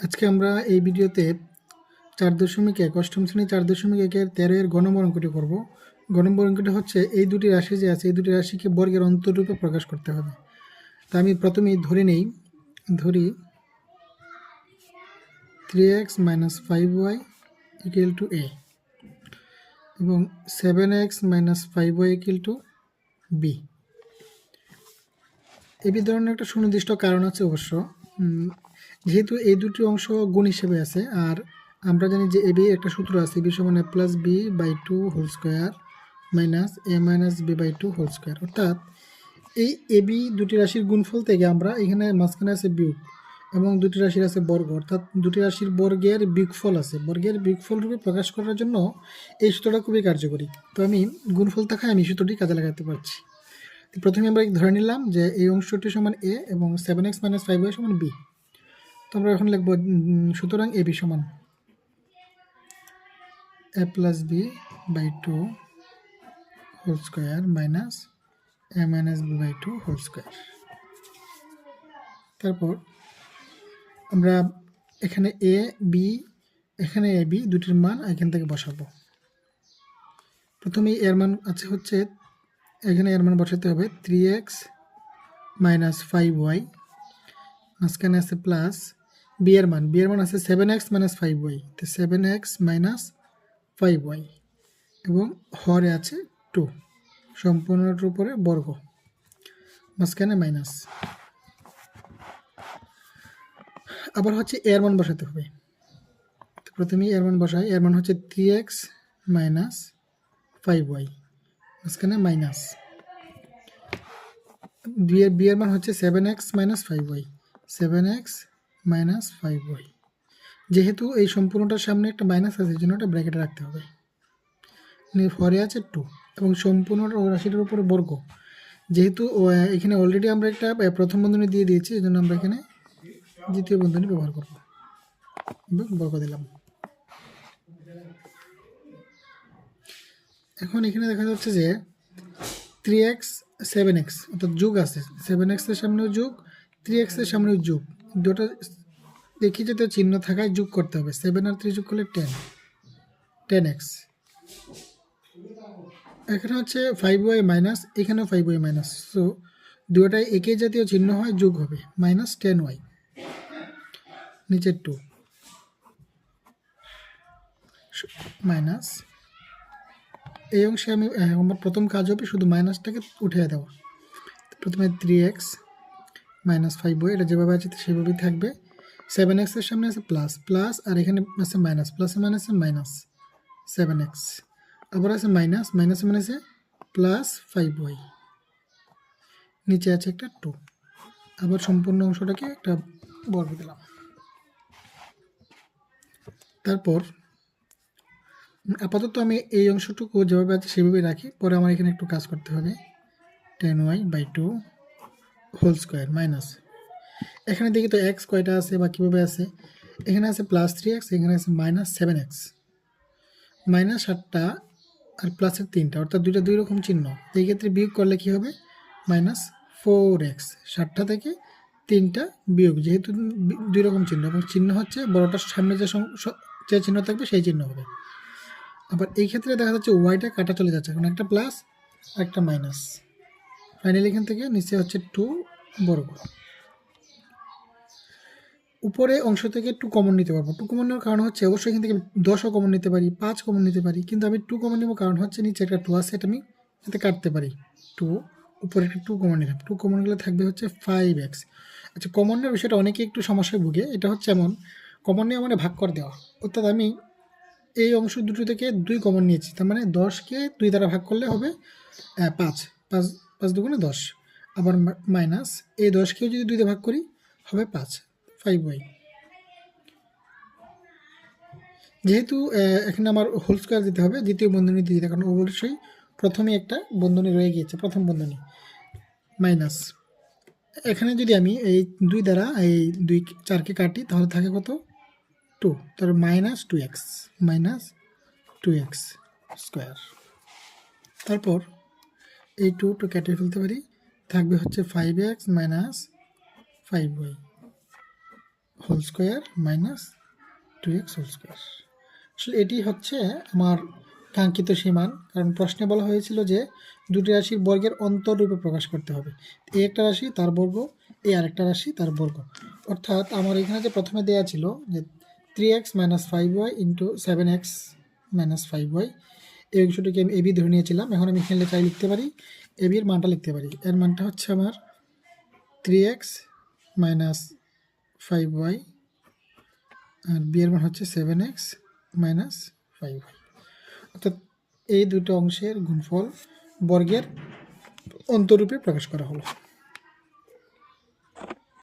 আজকে আমরা এই ভিডিওতে 4.1 অষ্টম শ্রেণী 4.1-এর 13 এর ঘনমূল অঙ্কটি করব। ঘনমূল অঙ্কটি হচ্ছে এই দুটি রাশি যে আছে এই দুটি রাশিকে বর্গের অন্তররূপে প্রকাশ করতে হবে। তা আমি প্রথমেই ধরি 3x - 5y = a এবং 7x - 5y = b। এই ধরনের একটা সুনির্দিষ্ট কারণ আছে অবশ্য, যেহেতু এই দুটি অংশ গুণ হিসেবে আছে আর আমরা জানি যে এবি একটা সূত্র আছে, এবি সমান a+b/2² মাইনাস a-b/2², অর্থাৎ এই এবি দুটি রাশির গুণফল থেকে আমরা এখানে মাঝখানে আছে বিয়োগ এবং দুটি রাশির আছে বর্গ, অর্থাৎ দুটি রাশির বর্গের বিয়োগফল আছে। বর্গের বিয়োগফল রূপে প্রকাশ করার জন্য এই সূত্রটা খুবই কার্যকরী। তো আমি গুণফল থাকায় আমি সূত্রটি কাজে লাগাতে পারছি। প্রথমে আমরা ধরে নিলাম যে এই অংশটি সমান a এবং 7x - 5y সমান b। তো আমরা এখন লিখব সুতরাং এবি সমান a+b/2² মাইনাস a-b/2²। তারপর আমরা এখানে a b এখানে a b দুটির মান এখান থেকে বসাবো। প্রথমেই এর মান আছে হচ্ছে এখানে এর মান বসাতে হবে 3x - 5y, মাঝখানে আছে প্লাস b এর মান আছে 7x - 5y, তো 7x - 5y এবং হরে আছে 2, সম্পূর্ণটার উপরে বর্গ, মাঝখানে মাইনাস। আবার হচ্ছে এর মান বসাতে হবে। তো প্রথমেই এর মান বসাই, এর মান হচ্ছে 3x - 5y, মাঝখানে মাইনাস। বি এর মান হচ্ছে 7x - 5y, 7x - 5y। যেহেতু এই সম্পূর্ণটার সামনে একটা মাইনাস আছে, এই জন্য এটা ব্র্যাকেটে রাখতে হবে। হরে আছে 2 এবং সম্পূর্ণ রাশিটার উপরে বর্গ। যেহেতু এখানে অলরেডি আমরা একটা প্রথম বন্ধনী দিয়ে দিয়েছি, এই জন্য আমরা এখানে দ্বিতীয় বন্ধনী ব্যবহার করব এবং বর্গ দিলাম। এখন এখানে দেখা যাচ্ছে যে 3x 7x অর্থাৎ যোগ আছে, 7x এর সামনেও যোগ 3x এর সামনেও যোগ, দুটো দেখি যেটা চিহ্ন থাকায় যোগ করতে হবে। 7 আর 3 যোগ করলে 10x। এখানে হচ্ছে 5y মাইনাস, এখানেও 5y মাইনাস, সো দুটোটাই একই জাতীয় চিহ্ন হয়, যোগ হবে -10y, নিচে 2 মাইনাস। এই অংশে আমার প্রথম কাজ হবে শুধু মাইনাসটাকে উঠিয়ে দেওয়া। প্রথমে 3x - 5y, এটা যেভাবে আছে সেভাবেই থাকবে। 7x এর সামনে আছে প্লাস প্লাস আর এখানে আছে মাইনাস, প্লাসে মাইনাসে মাইনাস 7x, আবার আছে মাইনাস মাইনাসে মাইনাসে প্লাস 5y, নিচে আছে একটা 2, আবার সম্পূর্ণ অংশটাকে একটা বর্গ দিলাম। তারপর আপাতত আমি এই অংশটুকু যেভাবে আছে সেভাবে রাখি, পরে আমার এখানে একটু কাজ করতে হবে। 10y/2² মাইনাস, এখানে দেখি তো x কয়টা আছে বা কীভাবে আছে। এখানে আছে +3x, এখানে আছে -7x, মাইনাস 7টা আর প্লাসের 3টা, অর্থাৎ দুইটা দুই রকম চিহ্ন। এই ক্ষেত্রে বিয়োগ করলে কী হবে, -4x, 7টা থেকে 3টা বিয়োগ, যেহেতু দুই রকম চিহ্ন এবং চিহ্ন হচ্ছে বড়টার সামনে যে চিহ্ন থাকবে সেই চিহ্ন হবে। আবার এই ক্ষেত্রে দেখা যাচ্ছে ওয়াইটা কাটা চলে যাচ্ছে, কারণ একটা প্লাস একটা মাইনাস। ফাইনালি এখান থেকে নিচে হচ্ছে 2 বর্গ। উপরে অংশ থেকে 2 কমন নিতে পারবো। 2 কমন নেওয়ার কারণ হচ্ছে অবশ্যই এখান থেকে 10ও কমন নিতে পারি, 5 কমন নিতে পারি, কিন্তু আমি 2 কমন নেব কারণ হচ্ছে নিচে একটা 2 আছে, এটা আমি এতে কাটতে পারি। 2 উপরে একটা 2 কমন নিলাম, 2 কমন গেলে থাকবে হচ্ছে 5x। আচ্ছা, কমন নেওয়ার বিষয়টা অনেকে একটু সমস্যায় ভুগে। এটা হচ্ছে এমন, কমন নেওয়া মানে ভাগ করে দেওয়া, অর্থাৎ আমি এই অংশ দুটো থেকে 2 কমন নিয়েছি, তার মানে 10কে 2 দ্বারা ভাগ করলে হবে 5, 5 দুগুণে 10, আবার মাইনাস এই 10কেও যদি 2 দিয়ে ভাগ করি হবে 5y। যেহেতু এখানে আমার হোল স্কোয়ার দিতে হবে, দ্বিতীয় বন্ধনী দিয়ে দিতে, কারণ অবশ্যই প্রথমে একটা বন্ধনী রয়ে গিয়েছে, প্রথম বন্ধনী মাইনাস। এখানে যদি আমি এই 2 দ্বারা এই 4কে কাটি তাহলে থাকে কত, 2, তারপর -2x স্কোয়ার। তারপর এই 2 কেটে ফেলতে পারি, থাকবে হচ্ছে 5x - 5y whole square minus 2x whole square. আসলে এটি হচ্ছে আমার কাঙ্ক্ষিত সীমান, কারণ প্রশ্নে বলা হয়েছিল যে দুটি রাশির বর্গের অন্তররূপে প্রকাশ করতে হবে। এই একটা রাশি তার বর্গ, এই আরেকটা রাশি তার বর্গ। অর্থাৎ আমার এখানে যে প্রথমে দেওয়া ছিল যে 3x minus 5y into 7x minus 5y, এই অংশটিকে আমি এবি ধরে নিয়েছিলাম। এখন আমি এখানে লেখায় লিখতে পারি, এবির মানটা লিখতে পারি। এর মানটা হচ্ছে আমার 3x মাইনাস 5y, আর বি এর মান হচ্ছে 7x মাইনাস 5y। অর্থাৎ এই দুটো অংশের গুণফল বর্গের অন্তরূপে প্রকাশ করা হলো।